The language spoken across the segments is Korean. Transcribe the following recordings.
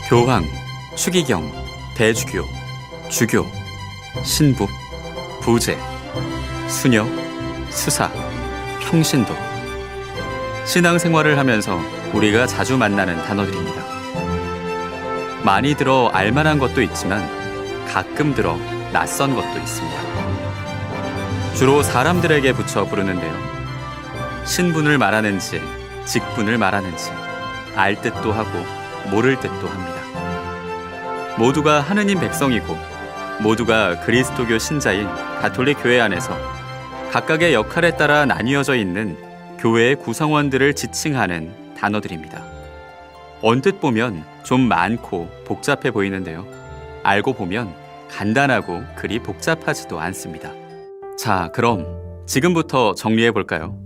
교황, 추기경, 대주교, 주교, 신부, 부제, 수녀, 수사, 평신도. 신앙생활을 하면서 우리가 자주 만나는 단어들입니다. 많이 들어 알만한 것도 있지만 가끔 들어 낯선 것도 있습니다. 주로 사람들에게 붙여 부르는데요. 신분을 말하는지 직분을 말하는지 알 듯도 하고 모를 듯도 합니다. 모두가 하느님 백성이고 모두가 그리스도교 신자인 가톨릭 교회 안에서 각각의 역할에 따라 나뉘어져 있는 교회의 구성원들을 지칭하는 단어들입니다. 언뜻 보면 좀 많고 복잡해 보이는데요. 알고 보면 간단하고 그리 복잡하지도 않습니다. 자, 그럼 지금부터 정리해 볼까요?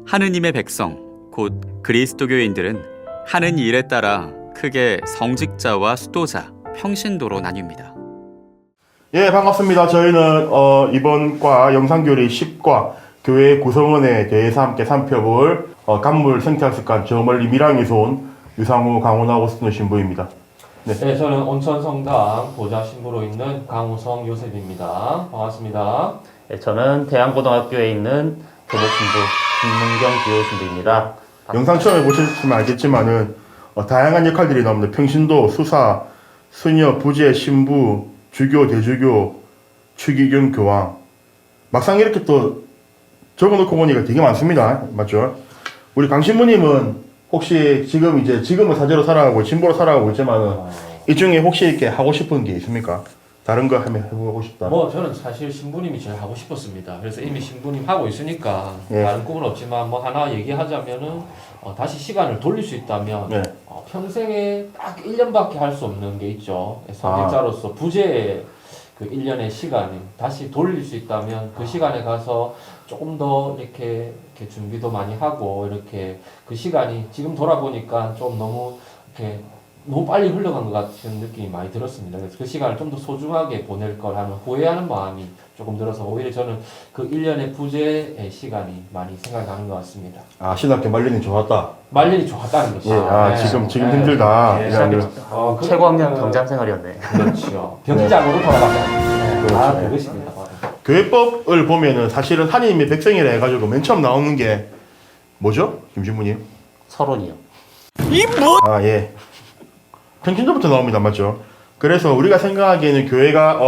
하느님의 백성, 곧 그리스도교인들은 하는 일에 따라 크게 성직자와 수도자, 평신도로 나뉩니다. 예, 반갑습니다. 저희는 이번 과 영상교리 10과 교회 구성원에 대해서 함께 살펴볼 간물 생태학습관 저 멀리 밀양에서 온 유상우 강원하고스는 신부입니다. 네, 저는 온천성당 보좌 신부로 있는 강우성 요셉입니다. 반갑습니다. 네, 저는 대안고등학교에 있는 교복신부 김문경 교신부입니다. 영상 처음에 보셨으면 알겠지만은 다양한 역할들이 나옵니다. 평신도, 수사, 수녀, 부제, 신부, 주교, 대주교, 추기경, 교황. 막상 이렇게 또 적어놓고 보니까 되게 많습니다. 맞죠? 우리 강 신부님은 혹시 지금은 사제로 살아가고 신부로 살아가고 있지만은 이 중에 혹시 이렇게 하고 싶은 게 있습니까? 다른 거 하면 해보고 싶다. 저는 사실 신부님이 제일 하고 싶었습니다. 그래서 이미 신부님 하고 있으니까 예. 다른 꿈은 없지만 하나 얘기하자면은 다시 시간을 돌릴 수 있다면 네. 평생에 딱 1년밖에 할 수 없는 게 있죠. 성직자로서 부재의 그 1년의 시간이 다시 돌릴 수 있다면 그 시간에 가서 조금 더 이렇게 준비도 많이 하고 이렇게 그 시간이 지금 돌아보니까 좀 너무 이렇게 너무 빨리 흘러간 것 같은 느낌이 많이 들었습니다. 그래서 그 시간을 좀 더 소중하게 보낼 걸 하는 후회하는 마음이 조금 들어서 오히려 저는 그 1년의 부재의 시간이 많이 생각이 나는 것 같습니다. 아, 신학교 말년이 좋았다. 말년이 좋았다는 것이죠. 예, 지금 힘들다. 네. 이런 최고 학년 경장생활이었네. 그렇죠. 병장으로 돌아가자. 그렇죠. 그것입니다. 바로. 교회법을 보면은 사실은 하나님의 백성이라 해가지고 맨 처음 나오는 게 뭐죠? 김신부님? 서론이요. 아, 예. 평신도부터 나옵니다. 맞죠? 그래서 우리가 생각하기에는 교회가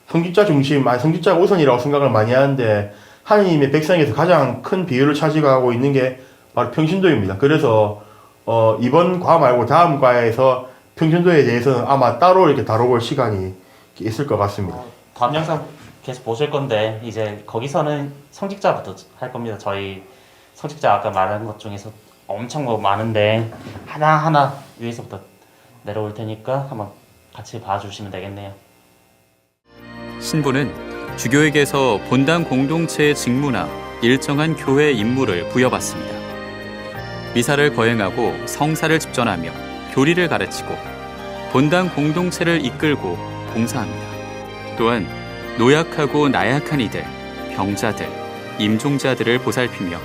성직자 중심, 성직자가 우선이라고 생각을 많이 하는데 하나님의 백성에서 가장 큰 비율을 차지하고 있는 게 바로 평신도입니다. 그래서 이번 과 말고 다음 과에서 평신도에 대해서는 아마 따로 이렇게 다뤄볼 시간이 있을 것 같습니다. 다음 영상 계속 보실 건데 이제 거기서는 성직자부터 할 겁니다. 저희 성직자 아까 말한 것 중에서 엄청 많은데 하나하나 위에서부터 내려올 테니까 한번 같이 봐주시면 되겠네요. 신부는 주교에게서 본당 공동체의 직무나 일정한 교회 임무를 부여받습니다. 미사를 거행하고 성사를 집전하며 교리를 가르치고 본당 공동체를 이끌고 봉사합니다. 또한 노약하고 나약한 이들, 병자들, 임종자들을 보살피며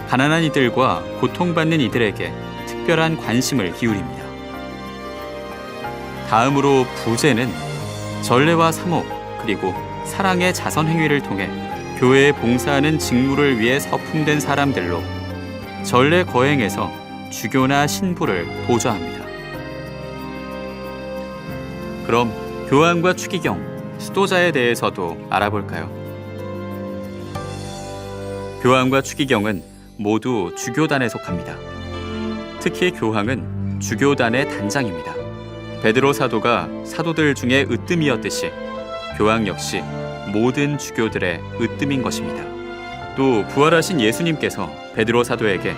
가난한 이들과 고통받는 이들에게 특별한 관심을 기울입니다. 다음으로 부제는 전례와 사목 그리고 사랑의 자선 행위를 통해 교회에 봉사하는 직무를 위해 서품된 사람들로 전례 거행에서 주교나 신부를 보좌합니다. 그럼 교황과 추기경, 수도자에 대해서도 알아볼까요? 교황과 추기경은 모두 주교단에 속합니다. 특히 교황은 주교단의 단장입니다. 베드로 사도가 사도들 중에 으뜸이었듯이 교황 역시 모든 주교들의 으뜸인 것입니다. 또 부활하신 예수님께서 베드로 사도에게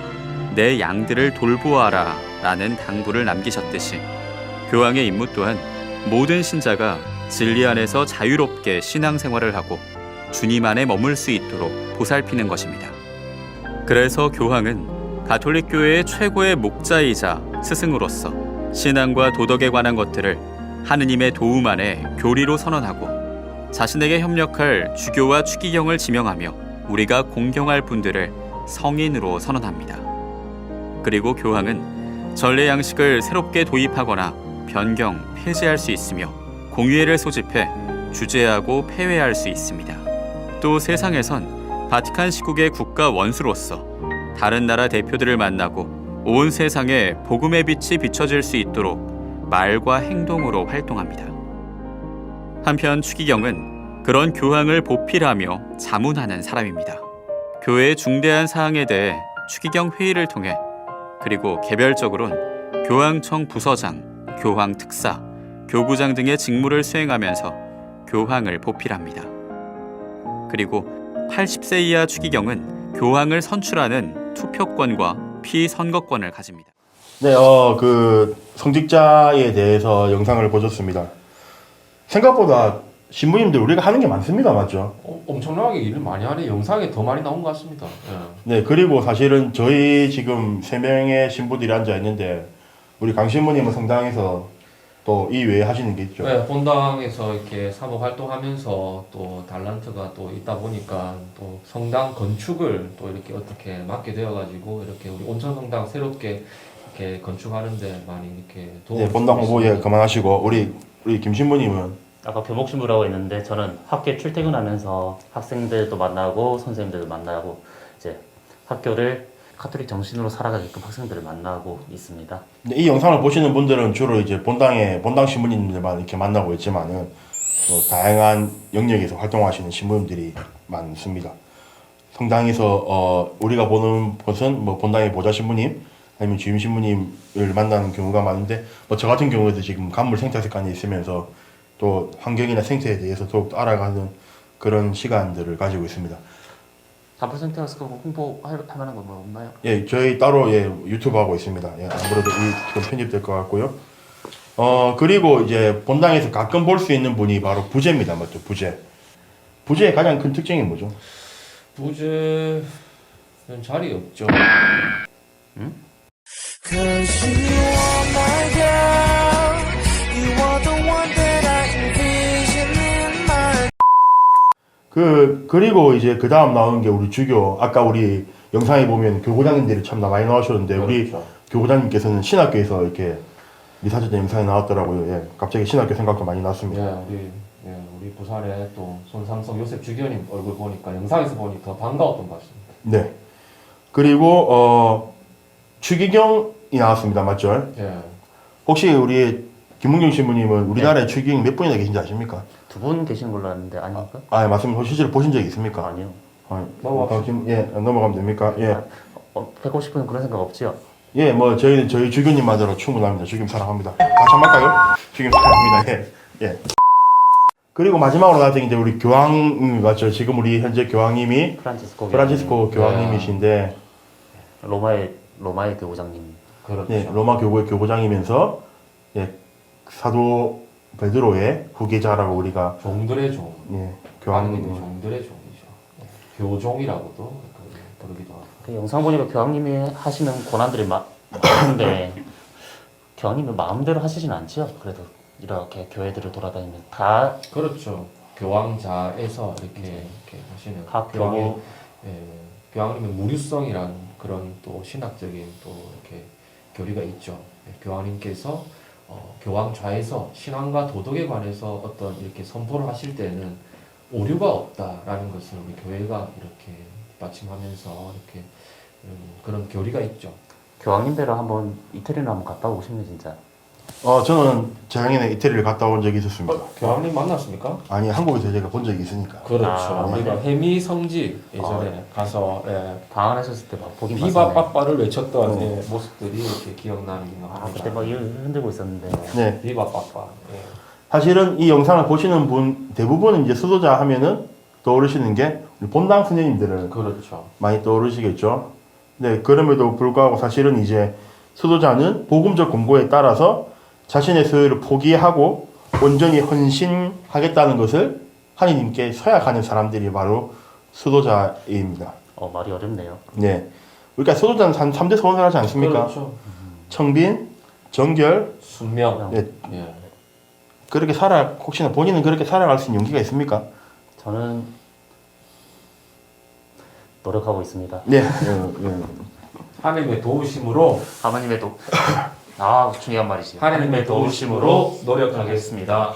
내 양들을 돌보아라 라는 당부를 남기셨듯이 교황의 임무 또한 모든 신자가 진리 안에서 자유롭게 신앙생활을 하고 주님 안에 머물 수 있도록 보살피는 것입니다. 그래서 교황은 가톨릭 교회의 최고의 목자이자 스승으로서 신앙과 도덕에 관한 것들을 하느님의 도움 안에 교리로 선언하고 자신에게 협력할 주교와 추기경을 지명하며 우리가 공경할 분들을 성인으로 선언합니다. 그리고 교황은 전례 양식을 새롭게 도입하거나 변경, 폐지할 수 있으며 공의회를 소집해 주재하고 폐회할 수 있습니다. 또 세상에선 바티칸 시국의 국가 원수로서 다른 나라 대표들을 만나고 온 세상에 복음의 빛이 비춰질 수 있도록 말과 행동으로 활동합니다. 한편 추기경은 그런 교황을 보필하며 자문하는 사람입니다. 교회의 중대한 사항에 대해 추기경 회의를 통해 그리고 개별적으로는 교황청 부서장, 교황 특사, 교구장 등의 직무를 수행하면서 교황을 보필합니다. 그리고 80세 이하 추기경은 교황을 선출하는 투표권과 피선거권을 가집니다. 네, 그 성직자에 대해서 영상을 보셨습니다. 생각보다 신부님들 우리가 하는 게 많습니다, 맞죠? 엄청나게 일을 많이 하네. 영상에 더 많이 나온 것 같습니다. 예. 네, 그리고 사실은 저희 지금 3명의 신부들이 앉아 있는데 우리 강 신부님은 성당에서 또 이 외에 하시는 게 있죠. 네, 본당에서 이렇게 사목 활동하면서 또 달란트가 또 있다 보니까 또 성당 건축을 또 이렇게 어떻게 맡게 되어가지고 이렇게 우리 온천 성당 새롭게 이렇게 건축하는데 많이 이렇게 도움을 네, 본당 주고 홍보 있습니다. 그만하시고 우리 김 신부님은 아까 교목신부라고 했는데 저는 학교에 출퇴근하면서 학생들도 만나고 선생님들도 만나고 이제 학교를 카톨릭 정신으로 살아가게끔 학생들을 만나고 있습니다. 네, 이 영상을 보시는 분들은 주로 이제 본당 신부님들만 이렇게 만나고 있지만은 또 다양한 영역에서 활동하시는 신부님들이 많습니다. 성당에서 우리가 보는 것은 뭐 본당의 보좌 신부님 아니면 주임 신부님을 만나는 경우가 많은데 뭐 저 같은 경우에도 지금 간물 생태습관이 있으면서 또 환경이나 생태에 대해서 더욱 알아가는 그런 시간들을 가지고 있습니다. 단풀 생태학습 홍보할 만한 건 뭐 없나요? 예, 저희 따로 유튜브 하고 있습니다. 예, 아무래도 지금 편집될 것 같고요. 그리고 이제 본당에서 가끔 볼 수 있는 분이 바로 부제입니다. 맞죠? 부제. 부제의 가장 큰 특징이 뭐죠? 부제는 자리 없죠. Cause you are my girl, you are the one that I envision in my 그리고 이제 그 다음 나오는 게 우리 주교. 아까 우리 영상에 보면 교구장님들이 참 많이 나오셨는데 우리 그렇죠. 교구장님께서는 신학교에서 이렇게 리사전 영상에 나왔더라고요. 예, 갑자기 신학교 생각도 많이 났습니다. 우리 부산에 또 손상석 요셉 주교님 얼굴 보니까 영상에서 보니 더 반가웠던 것 같습니다. 네. 그리고 추기경이 나왔습니다. 맞죠? 예. 혹시 우리 김문경 신부님은 우리나라에 추기경 몇 분이나 계신지 아십니까? 2분 계신 걸로 아는데 아닙니까? 아, 맞습니다. 혹시 실제로 보신 적이 있습니까? 아니요. 넘어갑시다. 넘어가면 됩니까? 예. 뵙고 싶은 그런 생각 없지요? 예, 뭐 저희는 저희 주교님만으로 충분합니다. 주교님 사랑합니다. 같이 한번 할까요? 주교님 사랑합니다. 예. 예. 그리고 마지막으로 나왔던 이제 우리 교황 맞죠? 지금 우리 현재 교황님이 프란치스코 교황님이신데 로마의 교구장님. 그렇죠. 예, 로마 교구의 교구장이면서 예, 사도 베드로의 후계자라고 우리가 종들의 종. 예, 교황님이 교황님 종들의 종이죠. 교종이라고도 부르기도 하고. 그 영상 보니까 교황님이 하시는 고난들이 많은데 교황님은 마음대로 하시진 않죠? 그래도 이렇게 교회들을 돌아다니면 다 그렇죠. 교황자에서 이렇게 하시는 각 교황의 교구 교황님의 무류성이란 그런 또 신학적인 또 이렇게 교리가 있죠. 교황님께서 교황좌에서 신앙과 도덕에 관해서 어떤 이렇게 선포를 하실 때는 오류가 없다라는 것을 우리 교회가 이렇게 받침하면서 이렇게 그런 교리가 있죠. 교황님대로 한번 이태리나 한번 갔다 오고 싶네 진짜. 저는 작년에 이태리를 갔다 온 적이 있었습니다. 교황님 만났습니까? 아니, 한국에서 제가 본 적이 있으니까. 그렇죠. 아, 우리가 맞네. 해미 성지 예전에 가서 방한하셨을 때 막 보긴 비바 봤었네. 빠빠를 외쳤던 모습들이 이렇게 기억나는 그때 막 흔들고 있었는데. 네. 비바 빠빠. 사실은 이 영상을 보시는 분 대부분 이제 수도자 하면은 떠오르시는 게 우리 본당 스님들을 그렇죠. 많이 떠오르시겠죠. 네, 그럼에도 불구하고 사실은 이제 수도자는 복음적 공고에 따라서 자신의 소유를 포기하고 온전히 헌신하겠다는 것을 하느님께 서약하는 사람들이 바로 수도자입니다. 말이 어렵네요. 네. 그러니까 수도자는 3대 소원을 하지 않습니까? 그렇죠. 청빈, 정결, 순명. 네. 예. 그렇게 혹시나 본인은 그렇게 살아갈 수 있는 용기가 있습니까? 저는 노력하고 있습니다. 네. 하나님의 도우심으로 하나님의 중요한 말이지. 하나님의 도우심으로 노력하겠습니다.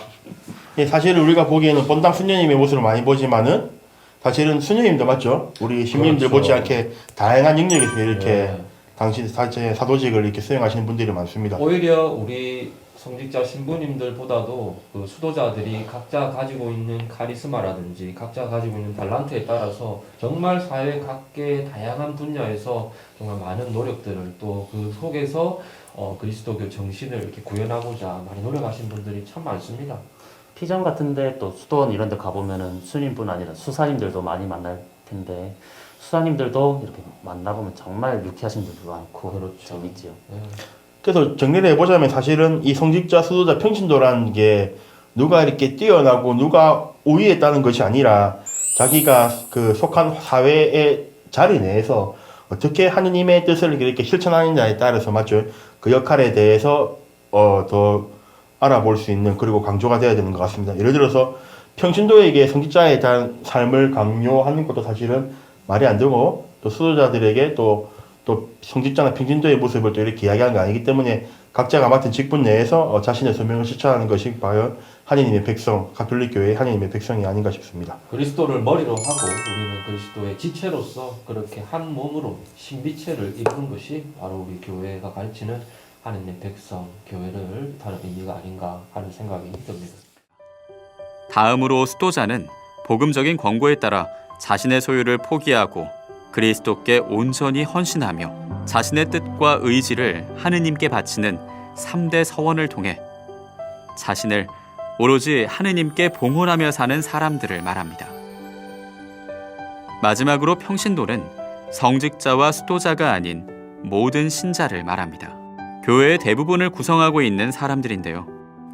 예, 사실은 우리가 보기에는 본당 수녀님의 모습을 많이 보지만은 사실은 수녀님도 맞죠? 우리 신민들 그렇죠. 못지않게 다양한 영역에서 이렇게 네. 당신 사도직을 이렇게 수행하시는 분들이 많습니다. 오히려 우리 성직자 신부님들보다도 그 수도자들이 각자 가지고 있는 카리스마라든지 각자 가지고 있는 달란트에 따라서 정말 사회 각계 다양한 분야에서 정말 많은 노력들을 또 그 속에서 그리스도교 정신을 이렇게 구현하고자 많이 노력하신 분들이 참 많습니다. 피전 같은데 또 수도원 이런 데 가보면은 수님뿐 아니라 수사님들도 많이 만날 텐데 수사님들도 이렇게 만나보면 정말 유쾌하신 분들도 많고 그렇죠. 재밌지요. 네. 그래서 정리를 해보자면 사실은 이 성직자, 수도자, 평신도라는 게 누가 이렇게 뛰어나고 누가 우위했다는 것이 아니라 자기가 그 속한 사회의 자리 내에서 어떻게 하느님의 뜻을 이렇게 실천하느냐에 따라서 맞죠? 그 역할에 대해서 더 알아볼 수 있는 그리고 강조가 돼야 되는 것 같습니다. 예를 들어서 평신도에게 성직자에 대한 삶을 강요하는 것도 사실은 말이 안 되고 또 수도자들에게 또 성직자나 평신도의 모습을 또 이렇게 이야기하는 게 아니기 때문에 각자가 맡은 직분 내에서 자신의 소명을 실천하는 것이 과연 하느님의 백성, 가톨릭 교회의 하느님의 백성이 아닌가 싶습니다. 그리스도를 머리로 하고 우리는 그리스도의 지체로서 그렇게 한 몸으로 신비체를 이루는 것이 바로 우리 교회가 가르치는 하느님의 백성, 교회를 다른 의미가 아닌가 하는 생각이 듭니다. 다음으로 수도자는 복음적인 권고에 따라 자신의 소유를 포기하고 그리스도께 온전히 헌신하며 자신의 뜻과 의지를 하느님께 바치는 3대 서원을 통해 자신을 오로지 하느님께 봉헌하며 사는 사람들을 말합니다. 마지막으로 평신도는 성직자와 수도자가 아닌 모든 신자를 말합니다. 교회의 대부분을 구성하고 있는 사람들인데요.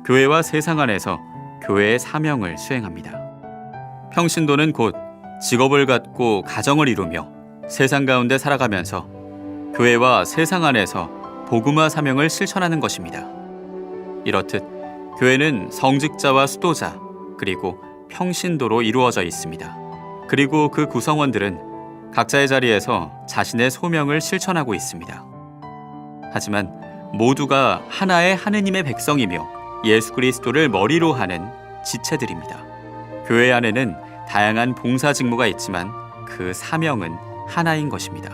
교회와 세상 안에서 교회의 사명을 수행합니다. 평신도는 곧 직업을 갖고 가정을 이루며 세상 가운데 살아가면서 교회와 세상 안에서 복음화 사명을 실천하는 것입니다. 이렇듯 교회는 성직자와 수도자 그리고 평신도로 이루어져 있습니다. 그리고 그 구성원들은 각자의 자리에서 자신의 소명을 실천하고 있습니다. 하지만 모두가 하나의 하느님의 백성이며 예수 그리스도를 머리로 하는 지체들입니다. 교회 안에는 다양한 봉사 직무가 있지만 그 사명은 하나인 것입니다.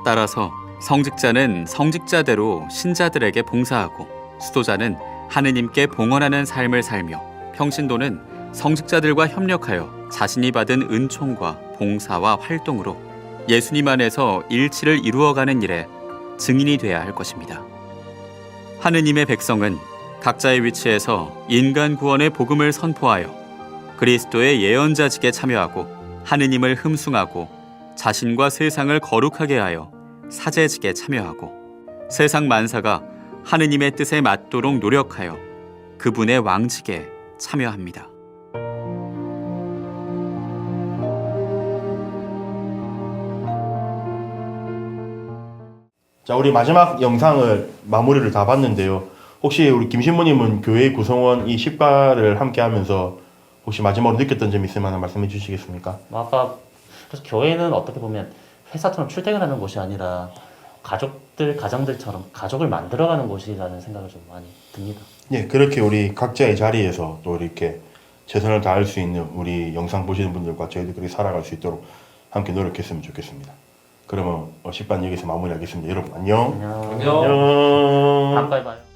따라서 성직자는 성직자대로 신자들에게 봉사하고 수도자는 하느님께 봉헌하는 삶을 살며 평신도는 성직자들과 협력하여 자신이 받은 은총과 봉사와 활동으로 예수님 안에서 일치를 이루어가는 일에 증인이 되어야 할 것입니다. 하느님의 백성은 각자의 위치에서 인간 구원의 복음을 선포하여 그리스도의 예언자직에 참여하고 하느님을 흠숭하고 자신과 세상을 거룩하게 하여 사제직에 참여하고 세상 만사가 하느님의 뜻에 맞도록 노력하여 그분의 왕직에 참여합니다. 자, 우리 마지막 영상을 마무리를 다 봤는데요. 혹시 우리 김신부님은 교회 구성원 이 10가를 함께 하면서 혹시 마지막으로 느꼈던 점 있으면 말씀해 주시겠습니까? 아까 그래서 교회는 어떻게 보면 회사처럼 출퇴근하는 곳이 아니라 가정들처럼 가족을 만들어가는 곳이라는 생각을 좀 많이 듭니다. 예, 그렇게 우리 각자의 자리에서 또 이렇게 최선을 다할 수 있는 우리 영상 보시는 분들과 저희들 그렇게 살아갈 수 있도록 함께 노력했으면 좋겠습니다. 그러면 10반 여기서 마무리하겠습니다. 여러분 안녕. 안녕. 안녕. 안녕. 다음까지 봐요.